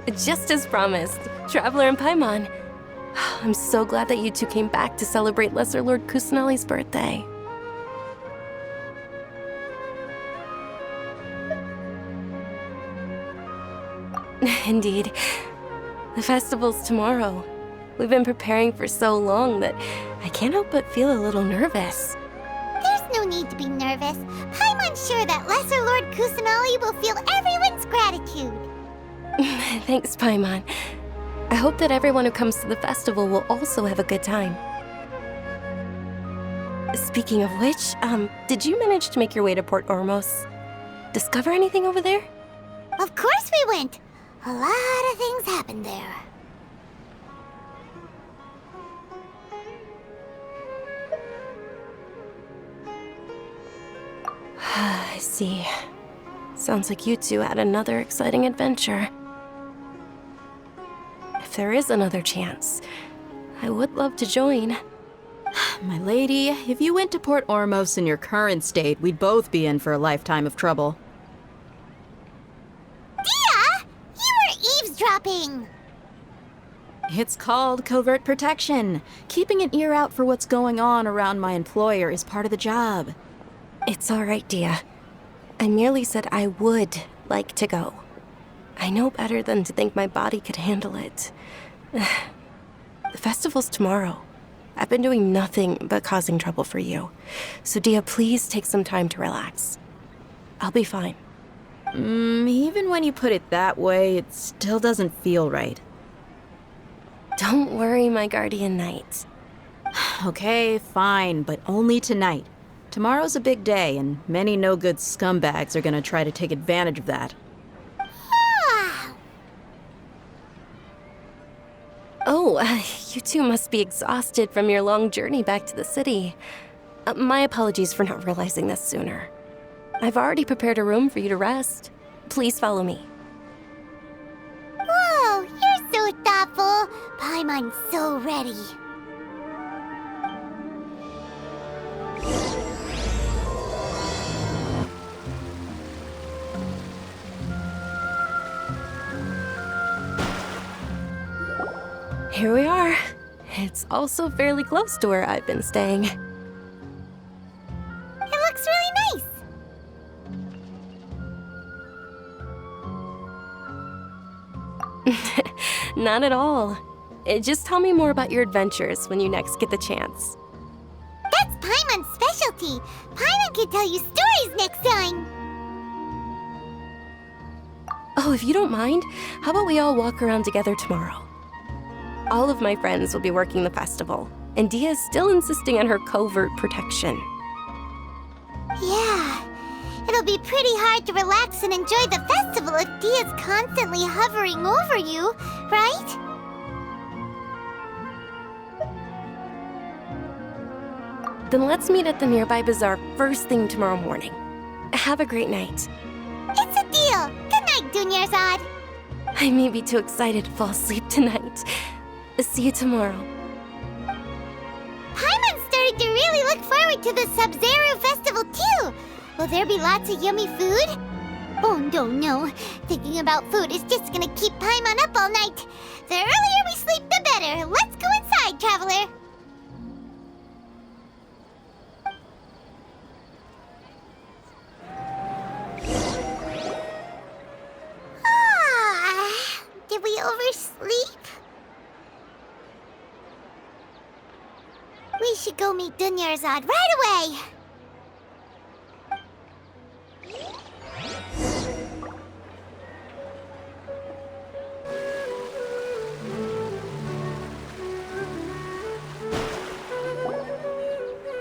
Just as promised, Traveler and Paimon. I'm so glad that you two came back to celebrate Lesser Lord Kusanali's birthday. Indeed. The festival's tomorrow. We've been preparing for so long that I can't help but feel a little nervous. There's no need to be nervous. Paimon's sure that Lesser Lord Kusanali will feel everyone's gratitude. Thanks, Paimon. I hope that everyone who comes to the festival will also have a good time. Speaking of which, did you manage to make your way to Port Ormos? Discover anything over there? Of course we went. A lot of things happened there. I see. Sounds like you two had another exciting adventure. If there is another chance, I would love to join. My lady, if you went to Port Ormos in your current state, we'd both be in for a lifetime of trouble. Dia! You were eavesdropping! It's called covert protection. Keeping an ear out for what's going on around my employer is part of the job. It's all right, Dia. I merely said I would like to go. I know better than to think my body could handle it. The festival's tomorrow. I've been doing nothing but causing trouble for you. So, Dia, please take some time to relax. I'll be fine. Even when you put it that way, it still doesn't feel right. Don't worry, my guardian knight. Okay, fine, but only tonight. Tomorrow's a big day, and many no-good scumbags are gonna try to take advantage of that. Oh, you two must be exhausted from your long journey back to the city. My apologies for not realizing this sooner. I've already prepared a room for you to rest. Please follow me. Whoa, you're so thoughtful. Paimon's so ready. Here we are. It's also fairly close to where I've been staying. It looks really nice. Not at all. Just tell me more about your adventures when you next get the chance. That's Paimon's specialty. Paimon can tell you stories next time. Oh, if you don't mind, how about we all walk around together tomorrow? All of my friends will be working the festival, and Dia is still insisting on her covert protection. Yeah, it'll be pretty hard to relax and enjoy the festival if Dia's constantly hovering over you, right? Then let's meet at the nearby bazaar first thing tomorrow morning. Have a great night. It's a deal. Good night, Dunyarzad. I may be too excited to fall asleep tonight. See you tomorrow. Paimon started to really look forward to the Sub-Zero Festival too. Will there be lots of yummy food? Oh no. Thinking about food is just gonna keep Paimon up all night. The earlier we sleep, the better. Let's go inside, Traveler. Did we oversleep? We should go meet Dunyarzad right away!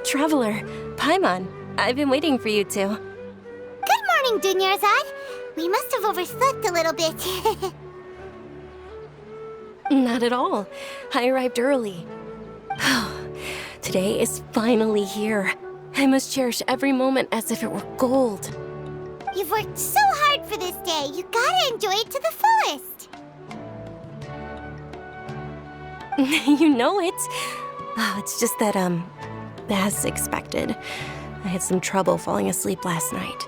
Traveler, Paimon, I've been waiting for you two. Good morning, Dunyarzad. We must have overslept a little bit. Not at all. I arrived early. Today is finally here. I must cherish every moment as if it were gold. You've worked so hard for this day. You gotta enjoy it to the fullest. You know it. Oh, it's just that, as expected, I had some trouble falling asleep last night.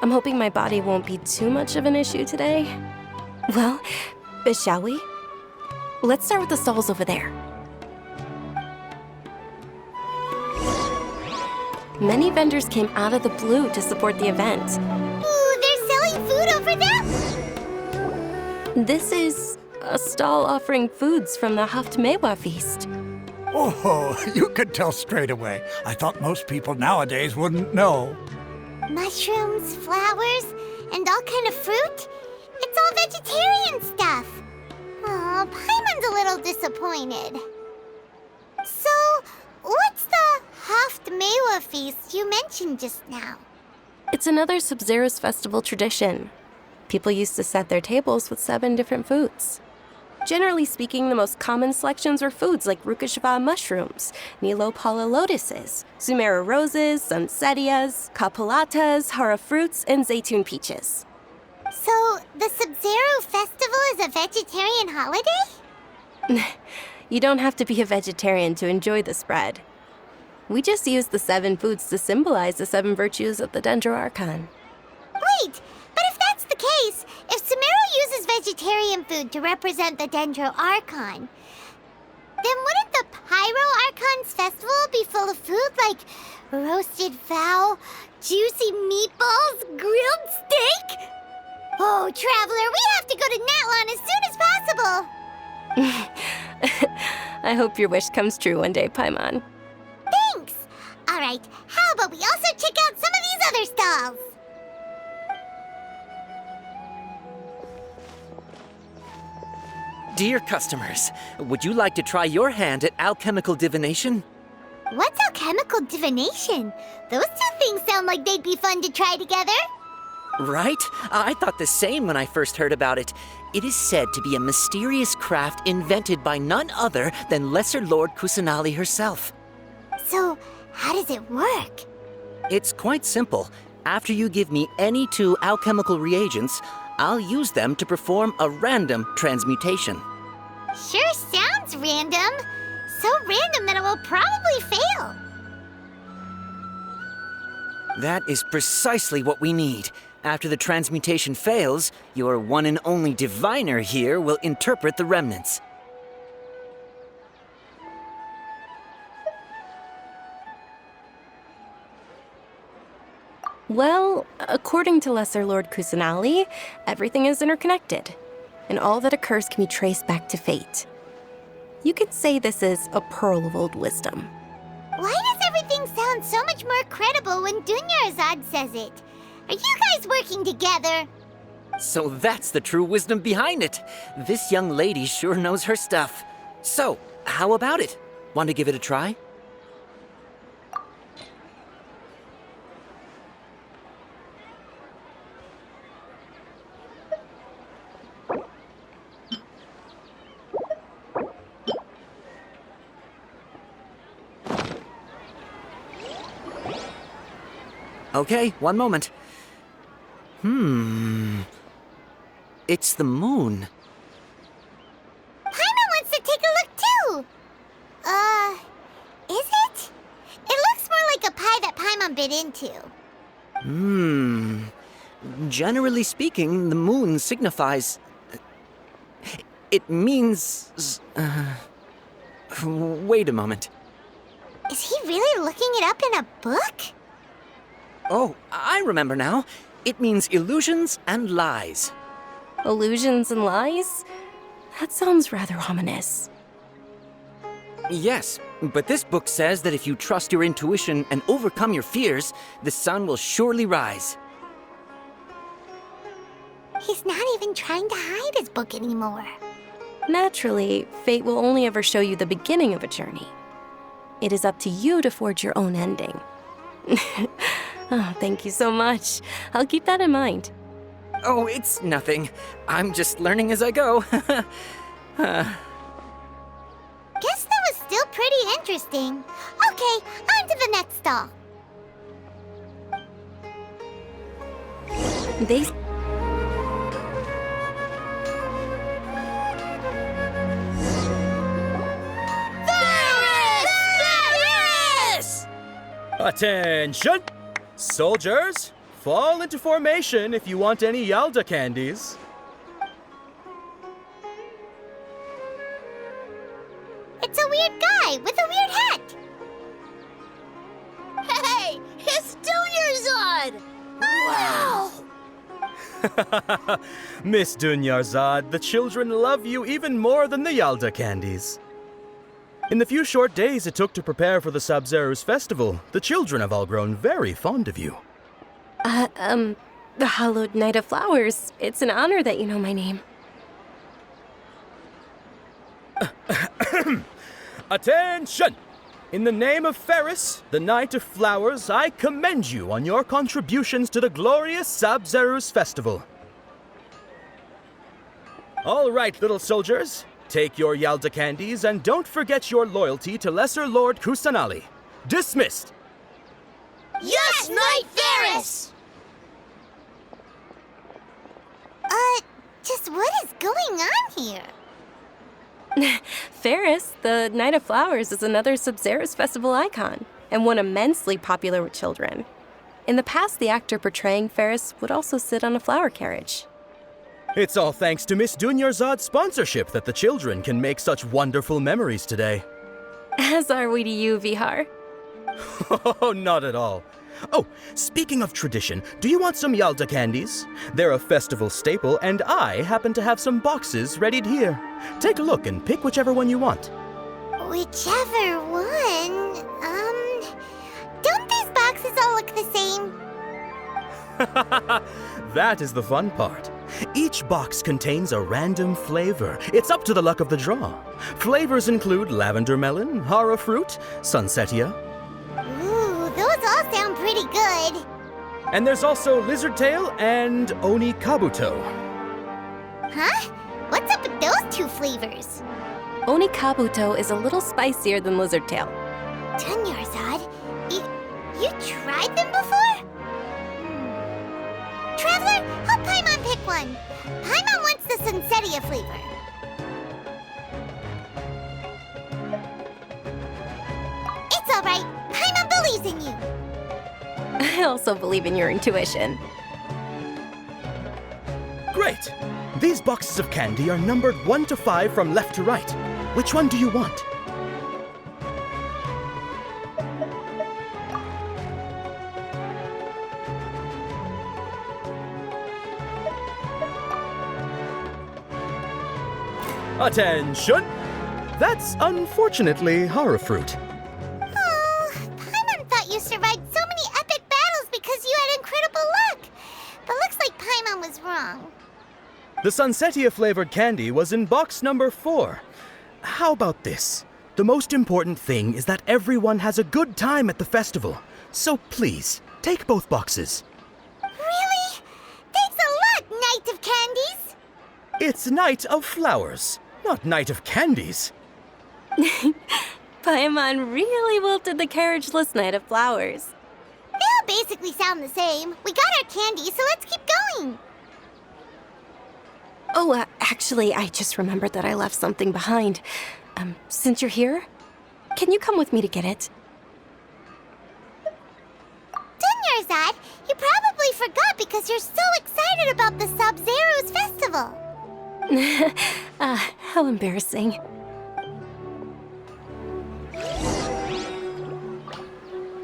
I'm hoping my body won't be too much of an issue today. Well, Shall we? Let's start with the stalls over there. Many vendors came out of the blue to support the event. Ooh, they're selling food over there? This is a stall offering foods from the Haftmewa feast. Oh, you could tell straight away. I thought most people nowadays wouldn't know. Mushrooms, flowers, and all kind of fruit? It's all vegetarian stuff. Oh, Paimon's a little disappointed. So, what's the Haftmewa feast you mentioned just now? It's another Sub-Zero's festival tradition. People used to set their tables with 7 different foods. Generally speaking, the most common selections were foods like Rukashava mushrooms, Nilopala lotuses, Sumera roses, Sunsetias, Kapulatas, Hara fruits, and Zaytun peaches. So, the Sub-Zero festival is a vegetarian holiday? You don't have to be a vegetarian to enjoy the spread. We just use the 7 foods to symbolize the 7 virtues of the Dendro Archon. Wait, but if that's the case, if Sumero uses vegetarian food to represent the Dendro Archon, then wouldn't the Pyro Archon's festival be full of food like roasted fowl, juicy meatballs, grilled steak? Oh, Traveler, we have to go to Natlan as soon as possible! I hope your wish comes true one day, Paimon. Thanks! Alright, how about we also check out some of these other stalls? Dear customers, would you like to try your hand at alchemical divination? What's alchemical divination? Those two things sound like they'd be fun to try together. Right? I thought the same when I first heard about it. It is said to be a mysterious craft invented by none other than Lesser Lord Kusanali herself. So, how does it work? It's quite simple. After you give me any 2 alchemical reagents, I'll use them to perform a random transmutation. Sure sounds random. So random that it will probably fail. That is precisely what we need. After the transmutation fails, your one and only diviner here will interpret the remnants. Well, according to Lesser Lord Kusanali, everything is interconnected, and all that occurs can be traced back to fate. You could say this is a pearl of old wisdom. Why does everything sound so much more credible when Dunyarzad says it? Are you guys working together? So that's the true wisdom behind it. This young lady sure knows her stuff. So, how about it? Want to give it a try? Okay, one moment. It's the moon. Paimon wants to take a look too. Is it? It looks more like a pie that Paimon bit into. Generally speaking, the moon signifies... It means... Wait a moment. Is he really looking it up in a book? Oh, I remember now. It means illusions and lies. Illusions and lies? That sounds rather ominous. Yes, but this book says that if you trust your intuition and overcome your fears, the sun will surely rise. He's not even trying to hide his book anymore. Naturally, fate will only ever show you the beginning of a journey. It is up to you to forge your own ending. Oh, thank you so much. I'll keep that in mind. Oh, it's nothing. I'm just learning as I go. Guess that was still pretty interesting. Okay, on to the next stall. They... Attention! Soldiers, fall into formation if you want any Yalda candies. boy with a weird hat. Hey, it's Dunyarzad! Wow! Miss Dunyarzad, the children love you even more than the Yalda candies. In the few short days it took to prepare for the Sabzeruz festival, the children have all grown very fond of you. The Hallowed Night of Flowers. It's an honor that you know my name. Attention! In the name of Ferris, the Night of Flowers, I commend you on your contributions to the glorious Sabzeruz festival. All right, little soldiers. Take your Yalda candies and don't forget your loyalty to Lesser Lord Kusanali. Dismissed! Yes, Knight Ferris! Just what is going on here? Ferris, the Night of Flowers, is another Sabzeruz festival icon, and one immensely popular with children. In the past, the actor portraying Ferris would also sit on a flower carriage. It's all thanks to Miss Dunyarzad's sponsorship that the children can make such wonderful memories today. As are we to you, Vihar. Oh, not at all. Oh, speaking of tradition, do you want some Yalda candies? They're a festival staple, and I happen to have some boxes readied here. Take a look and pick whichever one you want. Whichever one, don't these boxes all look the same? That is the fun part. Each box contains a random flavor. It's up to the luck of the draw. Flavors include lavender melon, hara fruit, sunsetia. Ooh, those all sound pretty good. And there's also lizard tail and oni kabuto. Huh? What's up with those two flavors? Oni kabuto is a little spicier than lizard tail. Dunyarzad, you tried them before? Traveler, help Paimon pick one. Paimon wants the Sunsetia flavor. It's all right. Paimon believes in you. I also believe in your intuition. Great! These boxes of candy are numbered 1 to 5 from left to right. Which one do you want? Attention! That's unfortunately hara fruit. Oh, Paimon thought you survived so many epic battles because you had incredible luck. But looks like Paimon was wrong. The Sunsetia flavored candy was in box number 4. How about this? The most important thing is that everyone has a good time at the festival. So please, take both boxes. Really? Thanks a lot, Knight of Candies. It's Night of Flowers, not Night of Candies. Paimon really wilted the carriageless Night of Flowers. They all basically sound the same. We got our candy, so let's keep going. Oh, actually, I just remembered that I left something behind. Since you're here, can you come with me to get it? Dunyarzad, you probably forgot because you're so excited about the Sabzeruz festival. How embarrassing.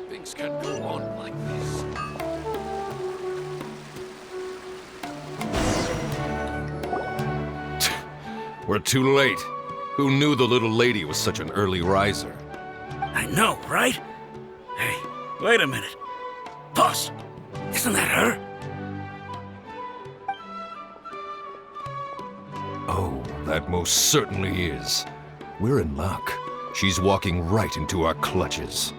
Things can go on like this. We're too late. Who knew the little lady was such an early riser? I know, right? Hey, wait a minute. Boss, isn't that her? Oh, that most certainly is. We're in luck. She's walking right into our clutches.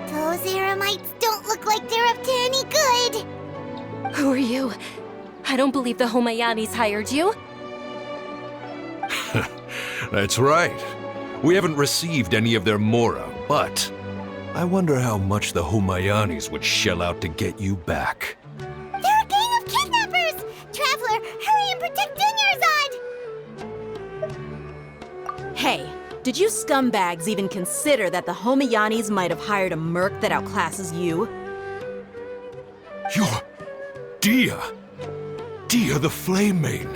Those Eremites don't look like they're up to any good. Who are you? I don't believe the Homayanis hired you. That's right. We haven't received any of their mora, but I wonder how much the Humayanis would shell out to get you back. They're a gang of kidnappers! Traveler, hurry and protect Dunyarzad! Hey, did you scumbags even consider that the Homayanis might have hired a merc that outclasses you? You're... Dia the Flame Main.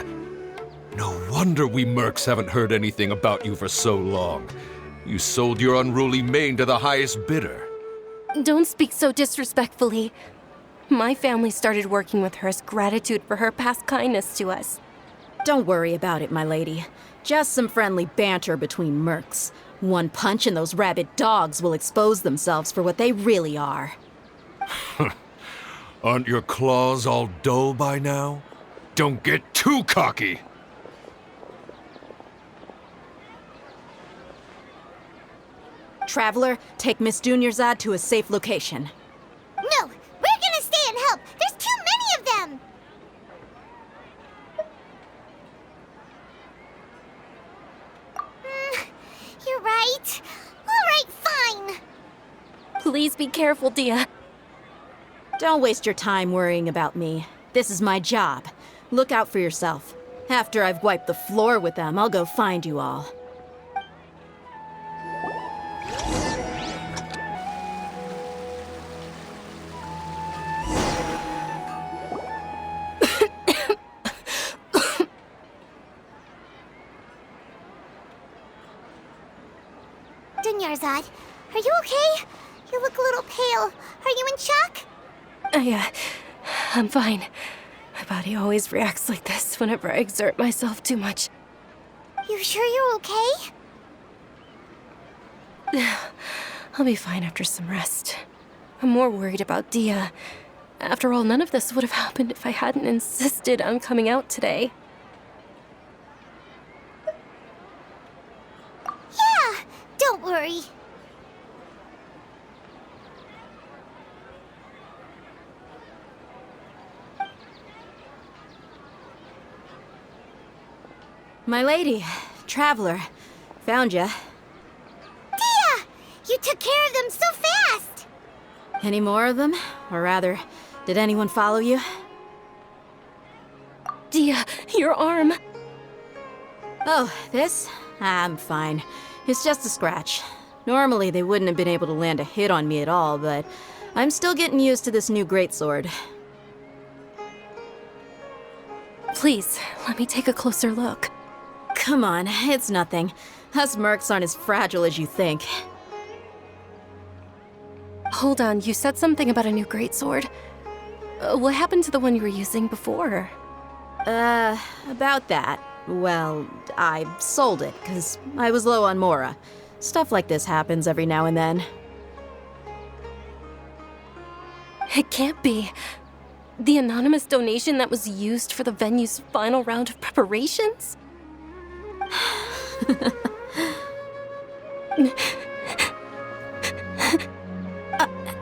No wonder we mercs haven't heard anything about you for so long. You sold your unruly mane to the highest bidder. Don't speak so disrespectfully. My family started working with her as gratitude for her past kindness to us. Don't worry about it, my lady. Just some friendly banter between mercs. One punch and those rabid dogs will expose themselves for what they really are. Aren't your claws all dull by now? Don't get too cocky! Traveler, take Miss Dunyarzad to a safe location. No, we're gonna stay and help. There's too many of them. You're right. All right, fine. Please be careful, Dia. Don't waste your time worrying about me. This is my job. Look out for yourself. After I've wiped the floor with them, I'll go find you all. Dunyarzad, are you okay? You look a little pale. Are you in shock? I'm fine. My body always reacts like this whenever I exert myself too much. You sure you're okay? I'll be fine after some rest. I'm more worried about Dia. After all, none of this would have happened if I hadn't insisted on coming out today. Yeah, don't worry. My lady, Traveler, found ya. Dia! You took care of them so fast! Any more of them? Or rather, did anyone follow you? Dia, your arm! Oh, this? I'm fine. It's just a scratch. Normally, they wouldn't have been able to land a hit on me at all, but I'm still getting used to this new greatsword. Please, let me take a closer look. Come on, it's nothing. Us mercs aren't as fragile as you think. Hold on, you said something about a new greatsword. What happened to the one you were using before? About that. Well, I sold it, because I was low on Mora. Stuff like this happens every now and then. It can't be. The anonymous donation that was used for the venue's final round of preparations?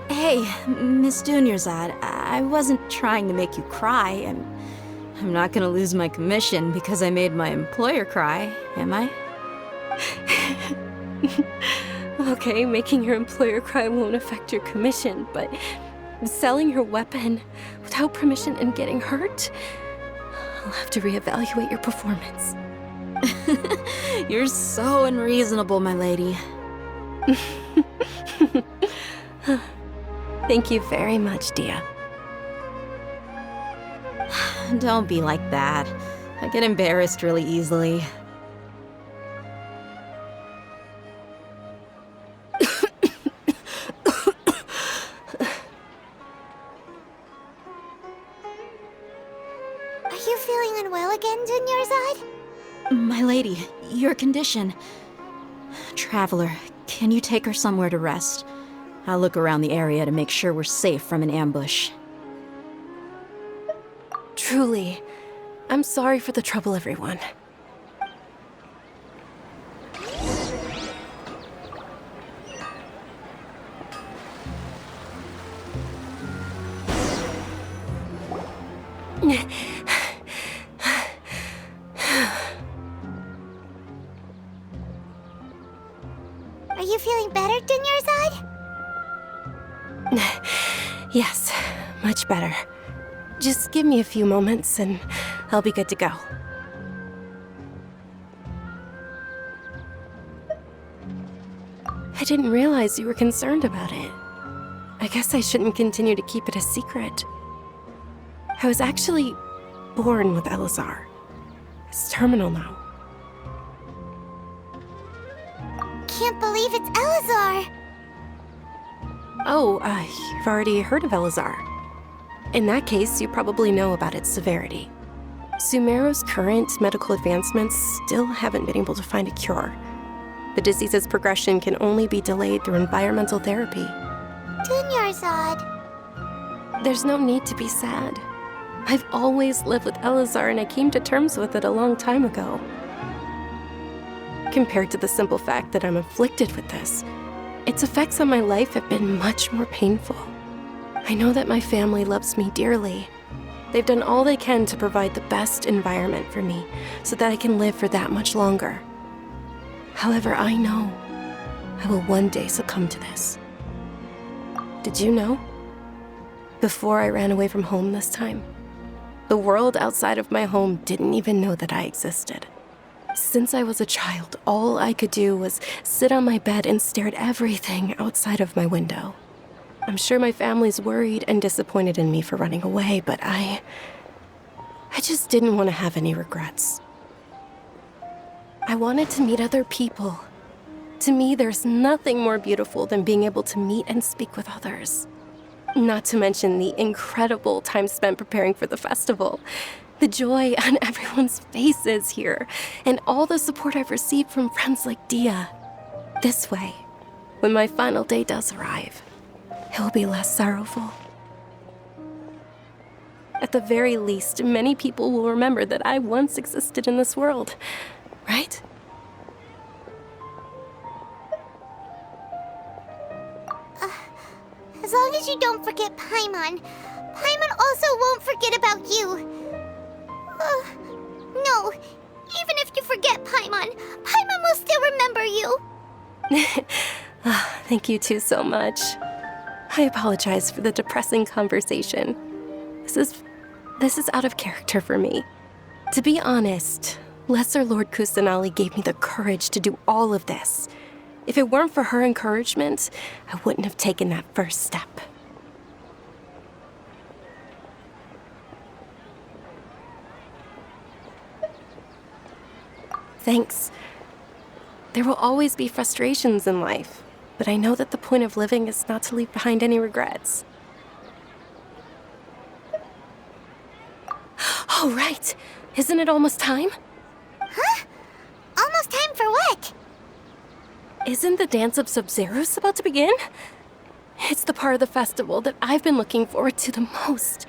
Hey, Miss Dunyarzad, I wasn't trying to make you cry. I'm not gonna lose my commission because I made my employer cry, am I? Okay, making your employer cry won't affect your commission, but selling your weapon without permission and getting hurt? I'll have to reevaluate your performance. You're so unreasonable, my lady. Thank you very much, Dia. Don't be like that. I get embarrassed really easily. Are you feeling unwell again, Dunyarzad? My lady, your condition. Traveler, can you take her somewhere to rest? I'll look around the area to make sure we're safe from an ambush. Truly, I'm sorry for the trouble, everyone. Are you feeling better, Dunyarzad? Yes, much better. Just give me a few moments and I'll be good to go. I didn't realize you were concerned about it. I guess I shouldn't continue to keep it a secret. I was actually born with Elazar. is terminal now. Can't believe it's Elazar. Oh, you've already heard of Elazar. In that case, you probably know about its severity. Sumeru's current medical advancements still haven't been able to find a cure. The disease's progression can only be delayed through environmental therapy. Dunyarzad. There's no need to be sad. I've always lived with Elazar and I came to terms with it a long time ago. Compared to the simple fact that I'm afflicted with this, its effects on my life have been much more painful. I know that my family loves me dearly. They've done all they can to provide the best environment for me so that I can live for that much longer. However, I know I will one day succumb to this. Did you know? Before I ran away from home this time, the world outside of my home didn't even know that I existed. Since I was a child, all I could do was sit on my bed and stare at everything outside of my window. I'm sure my family's worried and disappointed in me for running away, but I just didn't want to have any regrets. I wanted to meet other people. To me, there's nothing more beautiful than being able to meet and speak with others. Not to mention the incredible time spent preparing for the festival. The joy on everyone's faces here, and all the support I've received from friends like Dia. This way, when my final day does arrive, it will be less sorrowful. At the very least, many people will remember that I once existed in this world, right? As long as you don't forget Paimon, Paimon also won't forget about you. No, even if you forget Paimon, Paimon will still remember you. Thank you two so much. I apologize for the depressing conversation. This is out of character for me. To be honest, Lesser Lord Kusanali gave me the courage to do all of this. If it weren't for her encouragement, I wouldn't have taken that first step. Thanks. There will always be frustrations in life, but I know that the point of living is not to leave behind any regrets. Oh, right. Isn't it almost time? Huh? Almost time for what? Isn't the Dance of Sub-Zeros about to begin? It's the part of the festival that I've been looking forward to the most.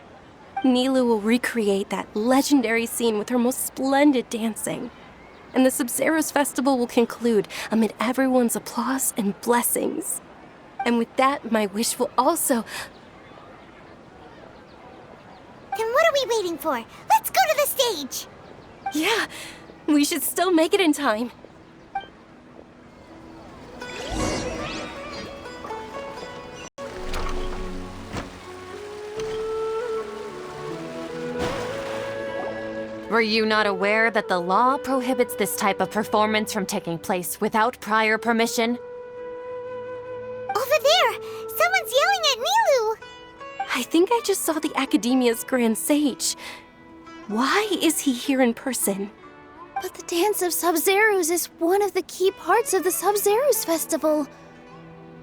Nilu will recreate that legendary scene with her most splendid dancing. And the Sub-Zeros festival will conclude amid everyone's applause and blessings. And with that, my wish will also... Then what are we waiting for? Let's go to the stage! Yeah, we should still make it in time. Were you not aware that the law prohibits this type of performance from taking place without prior permission? Over there! Someone's yelling at Nilu! I think I just saw the Academia's Grand Sage. Why is he here in person? But the Dance of Sub-Zeros is one of the key parts of the Sub-Zeros festival.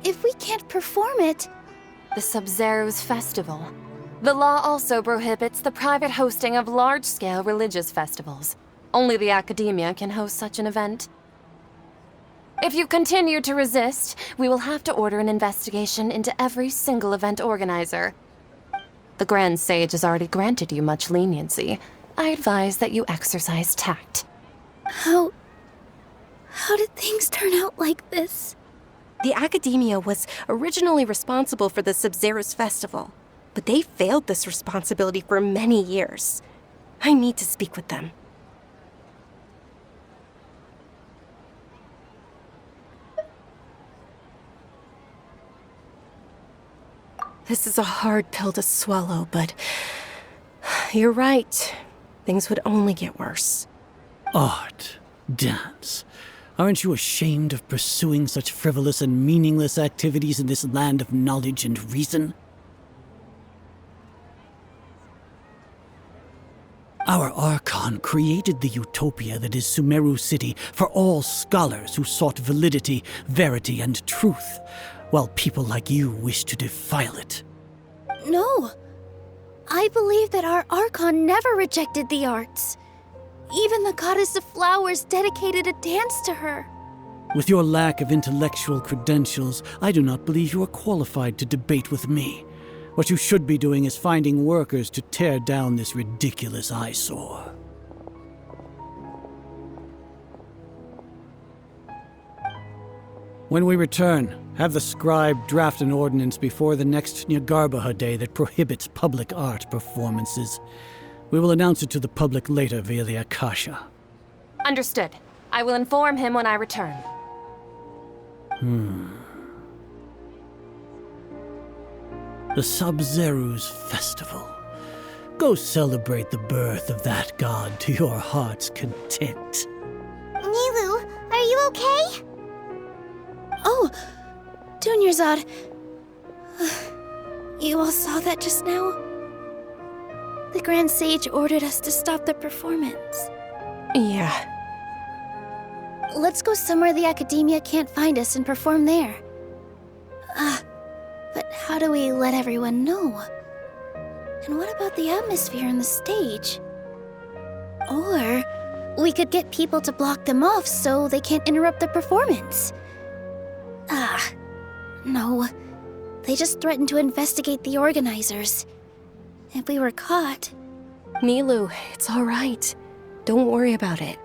If we can't perform it... The Sub-Zeros festival. The law also prohibits the private hosting of large-scale religious festivals. Only the Academia can host such an event. If you continue to resist, we will have to order an investigation into every single event organizer. The Grand Sage has already granted you much leniency. I advise that you exercise tact. How did things turn out like this? The Academia was originally responsible for the Sub-Zeros festival, but they failed this responsibility for many years. I need to speak with them. This is a hard pill to swallow, but you're right. Things would only get worse. Art, dance. Aren't you ashamed of pursuing such frivolous and meaningless activities in this land of knowledge and reason? Our Archon created the utopia that is Sumeru City for all scholars who sought validity, verity, and truth, while people like you wish to defile it. No. I believe that our Archon never rejected the arts. Even the goddess of flowers dedicated a dance to her. With your lack of intellectual credentials, I do not believe you are qualified to debate with me. What you should be doing is finding workers to tear down this ridiculous eyesore. When we return, have the scribe draft an ordinance before the next Nyagarbha Day that prohibits public art performances. We will announce it to the public later via the Akasha. Understood. I will inform him when I return. The Sub-Zeru's festival. Go celebrate the birth of that god to your heart's content. Nilu, are you okay? Oh, Dunyarzad. You all saw that just now? The Grand Sage ordered us to stop the performance. Yeah. Let's go somewhere the Academia can't find us and perform there. But how do we let everyone know? And what about the atmosphere and the stage? Or we could get people to block them off so they can't interrupt the performance. No. They just threatened to investigate the organizers. If we were caught... Nilu, it's all right. Don't worry about it.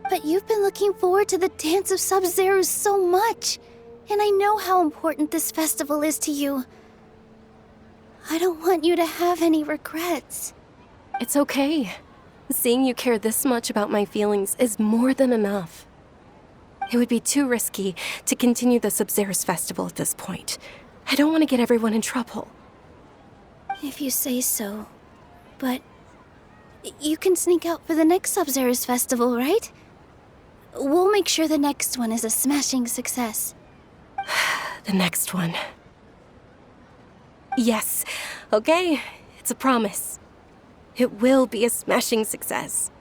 But you've been looking forward to the Dance of Sub-Zero so much. And I know how important this festival is to you. I don't want you to have any regrets. It's okay. Seeing you care this much about my feelings is more than enough. It would be too risky to continue the Sub-Zero's festival at this point. I don't want to get everyone in trouble. If you say so. But you can sneak out for the next Sub-Zero's festival, right? We'll make sure the next one is a smashing success. The next one. Yes. Okay. It's a promise. It will be a smashing success.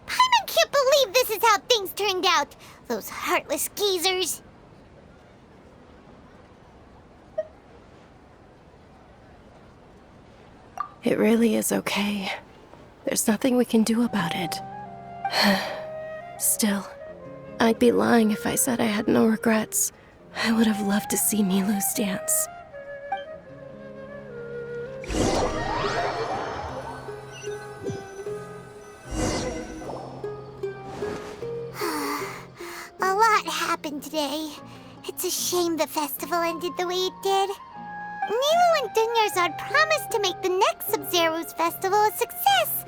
I can't believe this is how things turned out. Those heartless geezers. It really is okay. There's nothing we can do about it. Still, I'd be lying if I said I had no regrets. I would have loved to see Nilu's dance. A lot happened today. It's a shame the festival ended the way it did. Nilu and Dunyarzad promised to make the next Sub-Zero's festival a success,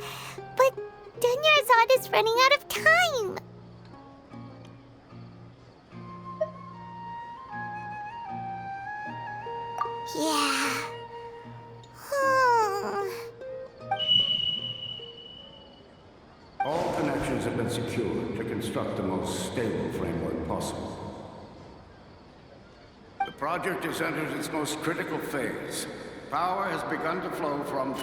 but Dunyarzad is running out of time. Yeah. All connections have been secured to construct the most stable framework possible. The project has entered its most critical phase. Power has begun to flow from...